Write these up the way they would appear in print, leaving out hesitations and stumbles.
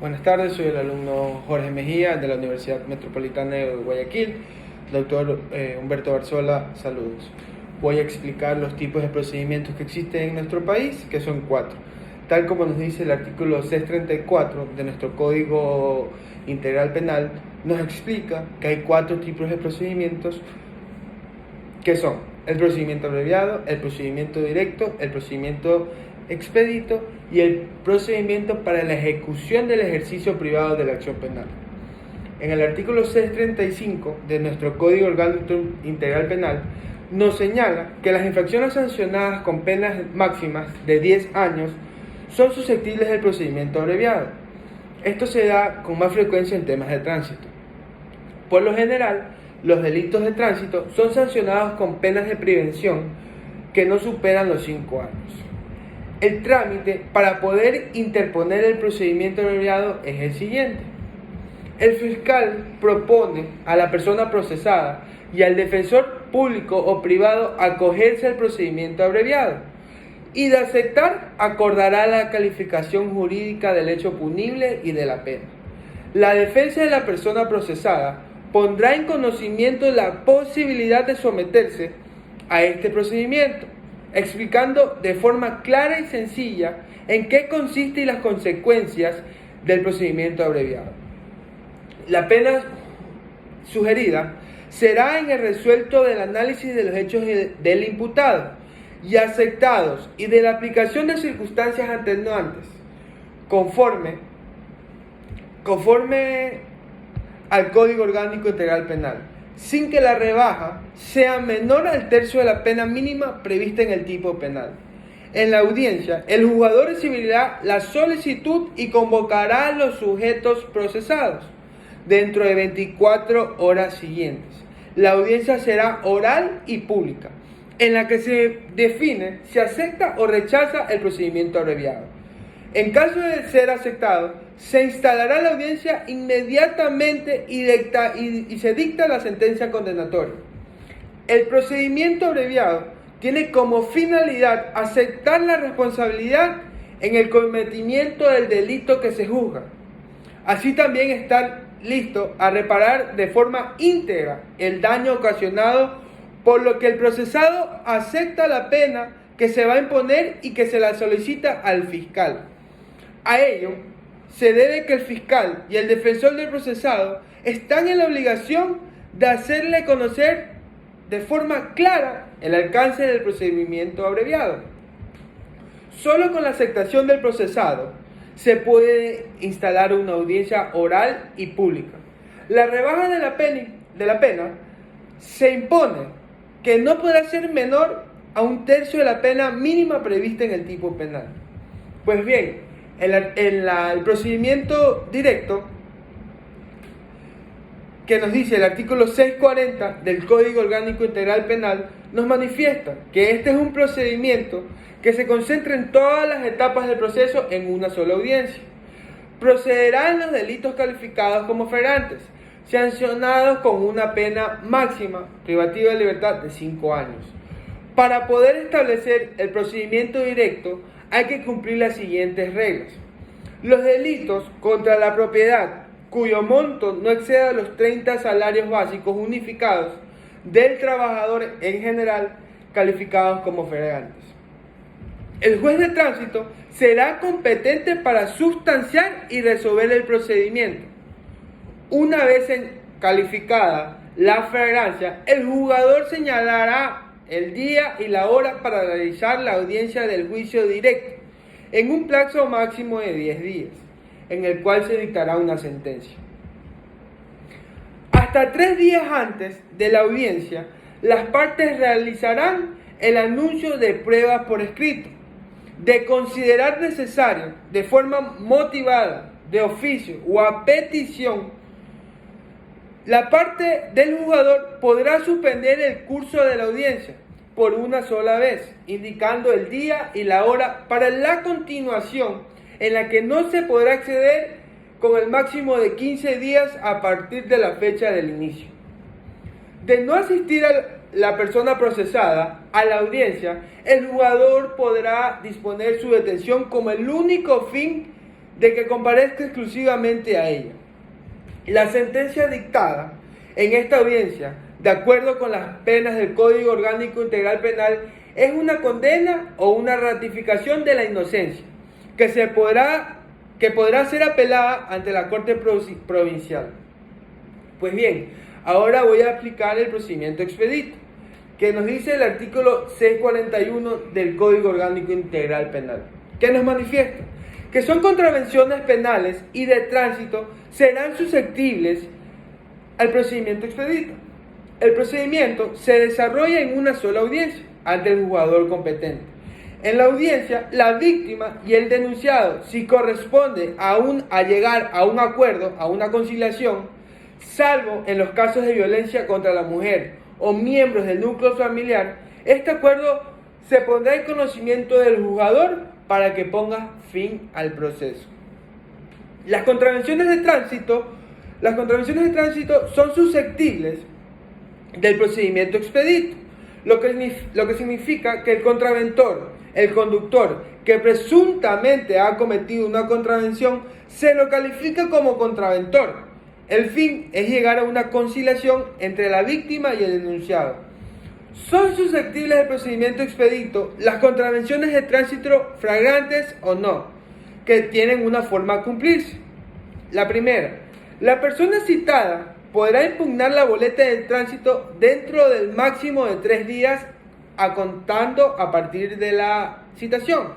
Buenas tardes, soy el alumno Jorge Mejía de la Universidad Metropolitana de Guayaquil. Doctor Humberto Barzola, saludos. Voy a explicar los tipos de procedimientos que existen en nuestro país, que son 4. Tal como nos dice el artículo 634 de nuestro Código Integral Penal, nos explica que hay 4 tipos de procedimientos que son el procedimiento abreviado, el procedimiento directo, el procedimiento expedito y el procedimiento para la ejecución del ejercicio privado de la acción penal. En el artículo 635 de nuestro Código Orgánico Integral Penal nos señala que las infracciones sancionadas con penas máximas de 10 años son susceptibles del procedimiento abreviado. Esto se da con más frecuencia en temas de tránsito. Por lo general, los delitos de tránsito son sancionados con penas de prevención que no superan los 5 años. El trámite para poder interponer el procedimiento abreviado es el siguiente. El fiscal propone a la persona procesada y al defensor público o privado acogerse al procedimiento abreviado y de aceptar acordará la calificación jurídica del hecho punible y de la pena. La defensa de la persona procesada pondrá en conocimiento la posibilidad de someterse a este procedimiento, explicando de forma clara y sencilla en qué consiste y las consecuencias del procedimiento abreviado. La pena sugerida será en el resuelto del análisis de los hechos del imputado y aceptados y de la aplicación de circunstancias atenuantes conforme al Código Orgánico Integral Penal, sin que la rebaja sea menor al tercio de la pena mínima prevista en el tipo penal. En la audiencia, el juzgador recibirá la solicitud y convocará a los sujetos procesados dentro de 24 horas siguientes. La audiencia será oral y pública, en la que se define si acepta o rechaza el procedimiento abreviado. En caso de ser aceptado, se instalará la audiencia inmediatamente y se dicta la sentencia condenatoria. El procedimiento abreviado tiene como finalidad aceptar la responsabilidad en el cometimiento del delito que se juzga. Así también estar listo a reparar de forma íntegra el daño ocasionado, por lo que el procesado acepta la pena que se va a imponer y que se la solicita al fiscal. A ello se debe que el fiscal y el defensor del procesado están en la obligación de hacerle conocer de forma clara el alcance del procedimiento abreviado. Solo con la aceptación del procesado se puede instalar una audiencia oral y pública. La rebaja de la pena se impone que no podrá ser menor a un tercio de la pena mínima prevista en el tipo penal. Pues bien, el procedimiento directo que nos dice el artículo 640 del Código Orgánico Integral Penal nos manifiesta que este es un procedimiento que se concentra en todas las etapas del proceso en una sola audiencia. Procederá en los delitos calificados como flagrantes, sancionados con una pena máxima privativa de libertad de 5 años. Para poder establecer el procedimiento directo hay que cumplir las siguientes reglas. Los delitos contra la propiedad cuyo monto no exceda los 30 salarios básicos unificados del trabajador en general calificados como flagrantes. El juez de tránsito será competente para sustanciar y resolver el procedimiento. Una vez calificada la flagrancia, el juzgador señalará el día y la hora para realizar la audiencia del juicio directo, en un plazo máximo de 10 días, en el cual se dictará una sentencia. Hasta 3 días antes de la audiencia, las partes realizarán el anuncio de pruebas por escrito. De considerar necesario, de forma motivada, de oficio o a petición, la parte del juzgador podrá suspender el curso de la audiencia por una sola vez, indicando el día y la hora para la continuación, en la que no se podrá acceder con el máximo de 15 días a partir de la fecha del inicio. De no asistir a la persona procesada a la audiencia, el juzgador podrá disponer su detención como el único fin de que comparezca exclusivamente a ella. La sentencia dictada en esta audiencia, de acuerdo con las penas del Código Orgánico Integral Penal, es una condena o una ratificación de la inocencia, que podrá ser apelada ante la Corte Provincial. Pues bien, ahora voy a aplicar el procedimiento expedito, que nos dice el artículo 641 del Código Orgánico Integral Penal, que nos manifiesta que son contravenciones penales y de tránsito serán susceptibles al procedimiento expedito. El procedimiento se desarrolla en una sola audiencia ante el juzgador competente. En la audiencia, la víctima y el denunciado, si corresponde a llegar a un acuerdo, a una conciliación, salvo en los casos de violencia contra la mujer o miembros del núcleo familiar, este acuerdo se pondrá en conocimiento del juzgador para que ponga fin al proceso. Las contravenciones de tránsito son susceptibles del procedimiento expedito, lo que significa que el contraventor, el conductor que presuntamente ha cometido una contravención, se lo califica como contraventor. El fin es llegar a una conciliación entre la víctima y el denunciado. ¿Son susceptibles del procedimiento expedito las contravenciones de tránsito flagrantes o no, que tienen una forma a cumplirse? La primera, la persona citada podrá impugnar la boleta de tránsito dentro del máximo de 3 días contando a partir de la citación,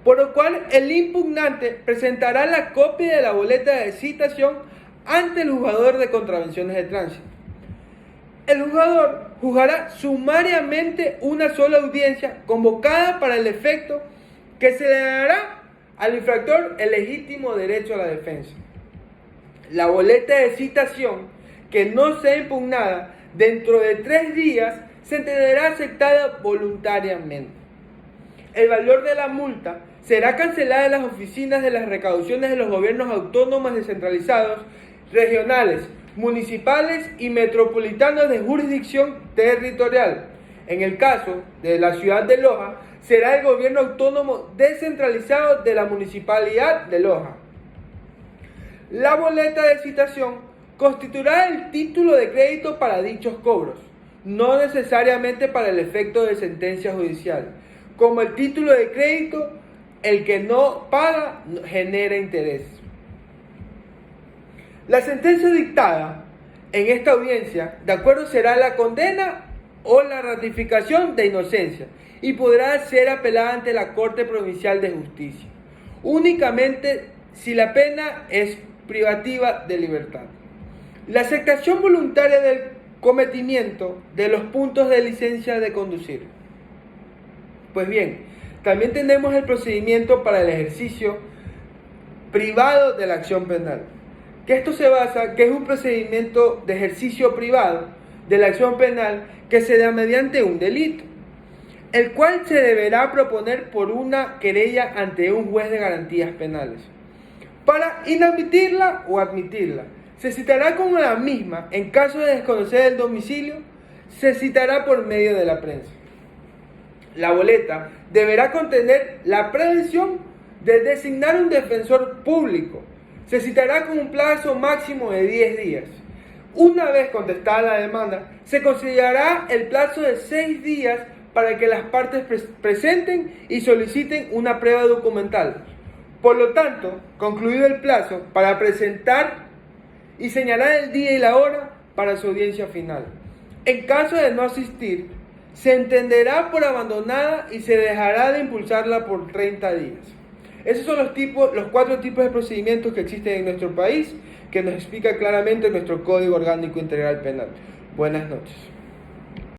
por lo cual el impugnante presentará la copia de la boleta de citación ante el juzgador de contravenciones de tránsito. El juzgador juzgará sumariamente una sola audiencia convocada para el efecto, que se le dará al infractor el legítimo derecho a la defensa. La boleta de citación que no sea impugnada dentro de 3 días se entenderá aceptada voluntariamente. El valor de la multa será cancelada en las oficinas de las recaudaciones de los gobiernos autónomos descentralizados, regionales, municipales y metropolitanos de jurisdicción territorial. En el caso de la ciudad de Loja, será el gobierno autónomo descentralizado de la municipalidad de Loja. La boleta de citación constituirá el título de crédito para dichos cobros, no necesariamente para el efecto de sentencia judicial. Como el título de crédito, el que no paga genera interés. La sentencia dictada en esta audiencia, de acuerdo, será la condena o la ratificación de inocencia y podrá ser apelada ante la Corte Provincial de Justicia, únicamente si la pena es privativa de libertad. La aceptación voluntaria del cometimiento de los puntos de licencia de conducir. Pues bien, también tenemos el procedimiento para el ejercicio privado de la acción penal, que esto se basa, que es un procedimiento de ejercicio privado de la acción penal que se da mediante un delito, el cual se deberá proponer por una querella ante un juez de garantías penales. Para inadmitirla o admitirla, se citará como la misma. En caso de desconocer el domicilio, se citará por medio de la prensa. La boleta deberá contener la prevención de designar un defensor público. Se citará con un plazo máximo de 10 días. Una vez contestada la demanda, se considerará el plazo de 6 días para que las partes presenten y soliciten una prueba documental. Por lo tanto, concluido el plazo para presentar y señalar el día y la hora para su audiencia final. En caso de no asistir, se entenderá por abandonada y se dejará de impulsarla por 30 días. Esos son los 4 tipos de procedimientos que existen en nuestro país, que nos explica claramente nuestro Código Orgánico Integral Penal. Buenas noches.